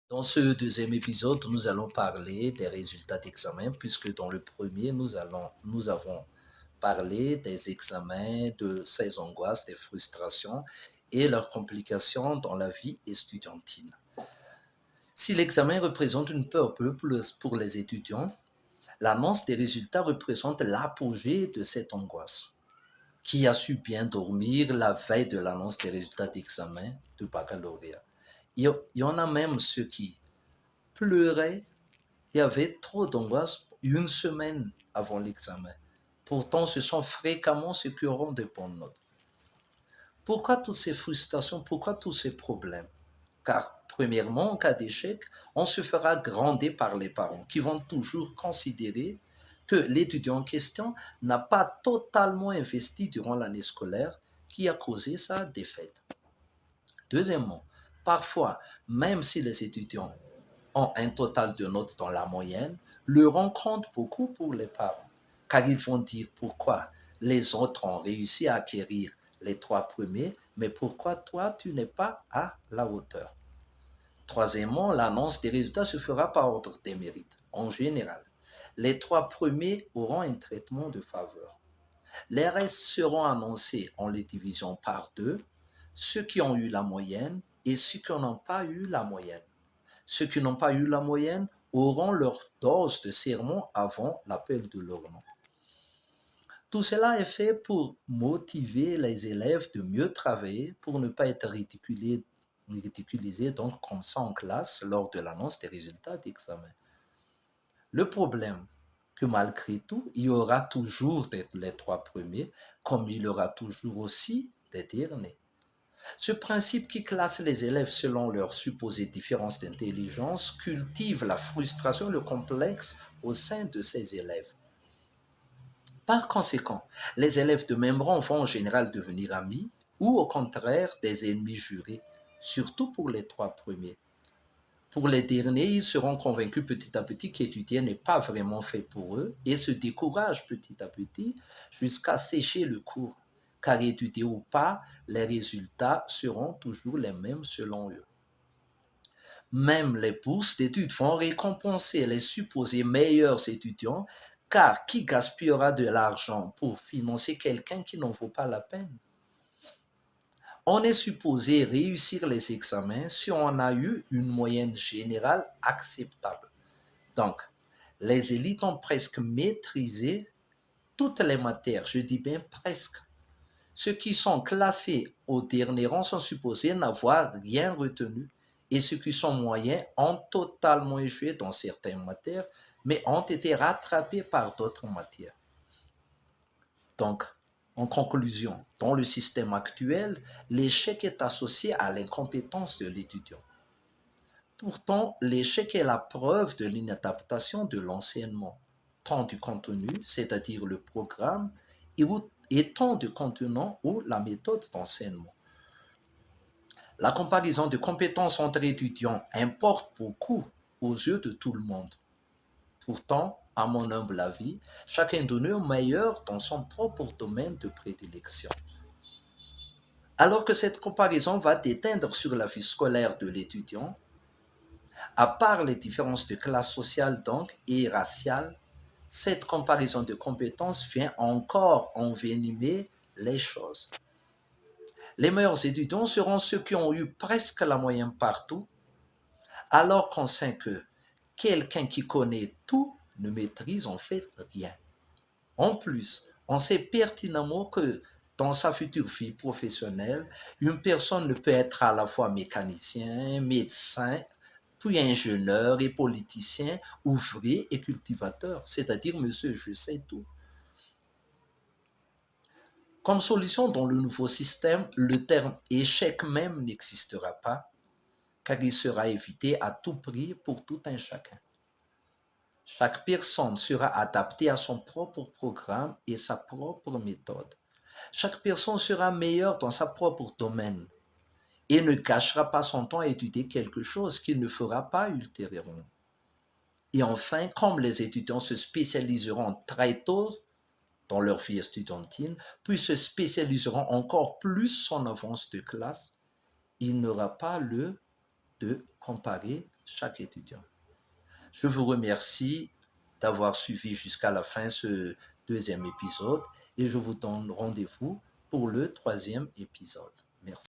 Dans ce deuxième épisode, nous allons parler des résultats d'examen, puisque dans le premier, nous avons parlé des examens, de ces angoisses, des frustrations et leurs complications dans la vie estudiantine. Si l'examen représente une peur peu plus pour les étudiants, l'annonce des résultats représente l'apogée de cette angoisse. Qui a su bien dormir la veille de l'annonce des résultats d'examen de baccalauréat? Il y en a même ceux qui pleuraient. Il y avait trop d'angoisse une semaine avant l'examen. Pourtant, ce sont fréquemment ceux qui auront de bonnes notes. Pourquoi toutes ces frustrations? Pourquoi tous ces problèmes? Car, premièrement, en cas d'échec, on se fera gronder par les parents qui vont toujours considérer que l'étudiant en question n'a pas totalement investi durant l'année scolaire qui a causé sa défaite. Deuxièmement, parfois, même si les étudiants ont un total de notes dans la moyenne, le rend compte beaucoup pour les parents, car ils vont dire pourquoi les autres ont réussi à acquérir les trois premiers, mais pourquoi toi tu n'es pas à la hauteur. Troisièmement, l'annonce des résultats se fera par ordre des mérites, en général. Les trois premiers auront un traitement de faveur. Les restes seront annoncés en les divisant par deux, ceux qui ont eu la moyenne et ceux qui n'ont pas eu la moyenne. Ceux qui n'ont pas eu la moyenne auront leur dose de sermon avant l'appel de leur nom. Tout cela est fait pour motiver les élèves de mieux travailler pour ne pas être ridiculisés donc comme ça en classe lors de l'annonce des résultats d'examen. Le problème, que malgré tout, il y aura toujours les trois premiers, comme il y aura toujours aussi des derniers. Ce principe qui classe les élèves selon leurs supposées différences d'intelligence cultive la frustration et le complexe au sein de ces élèves. Par conséquent, les élèves de même rang vont en général devenir amis ou au contraire des ennemis jurés, surtout pour les trois premiers. Pour les derniers, ils seront convaincus petit à petit qu'étudier n'est pas vraiment fait pour eux et se découragent petit à petit jusqu'à sécher le cours. Car étudier ou pas, les résultats seront toujours les mêmes selon eux. Même les bourses d'études vont récompenser les supposés meilleurs étudiants, car qui gaspillera de l'argent pour financer quelqu'un qui n'en vaut pas la peine? On est supposé réussir les examens si on a eu une moyenne générale acceptable. Donc, les élites ont presque maîtrisé toutes les matières, je dis bien presque. Ceux qui sont classés au dernier rang sont supposés n'avoir rien retenu et ceux qui sont moyens ont totalement échoué dans certaines matières, mais ont été rattrapés par d'autres matières. Donc, en conclusion, dans le système actuel, l'échec est associé à l'incompétence de l'étudiant. Pourtant, l'échec est la preuve de l'inadaptation de l'enseignement, tant du contenu, c'est-à-dire le programme, et tant du contenant ou la méthode d'enseignement. La comparaison de compétences entre étudiants importe beaucoup aux yeux de tout le monde. Pourtant, à mon humble avis, chacun de nous est meilleur dans son propre domaine de prédilection. Alors que cette comparaison va déteindre sur la vie scolaire de l'étudiant, à part les différences de classe sociale donc et raciale, cette comparaison de compétences vient encore envenimer les choses. Les meilleurs étudiants seront ceux qui ont eu presque la moyenne partout, alors qu'on sait que quelqu'un qui connaît tout ne maîtrise en fait rien. En plus, on sait pertinemment que dans sa future vie professionnelle, une personne ne peut être à la fois mécanicien, médecin, puis ingénieur et politicien, ouvrier et cultivateur, c'est-à-dire monsieur, je sais tout. Comme solution dans le nouveau système, le terme échec même n'existera pas, car il sera évité à tout prix pour tout un chacun. Chaque personne sera adaptée à son propre programme et sa propre méthode. Chaque personne sera meilleure dans sa propre domaine et ne gâchera pas son temps à étudier quelque chose qu'il ne fera pas ultérieurement. Et enfin, comme les étudiants se spécialiseront très tôt dans leur vie estudiantine, puis se spécialiseront encore plus en avance de classe, il n'aura pas le de comparer chaque étudiant. Je vous remercie d'avoir suivi jusqu'à la fin ce deuxième épisode et je vous donne rendez-vous pour le troisième épisode. Merci.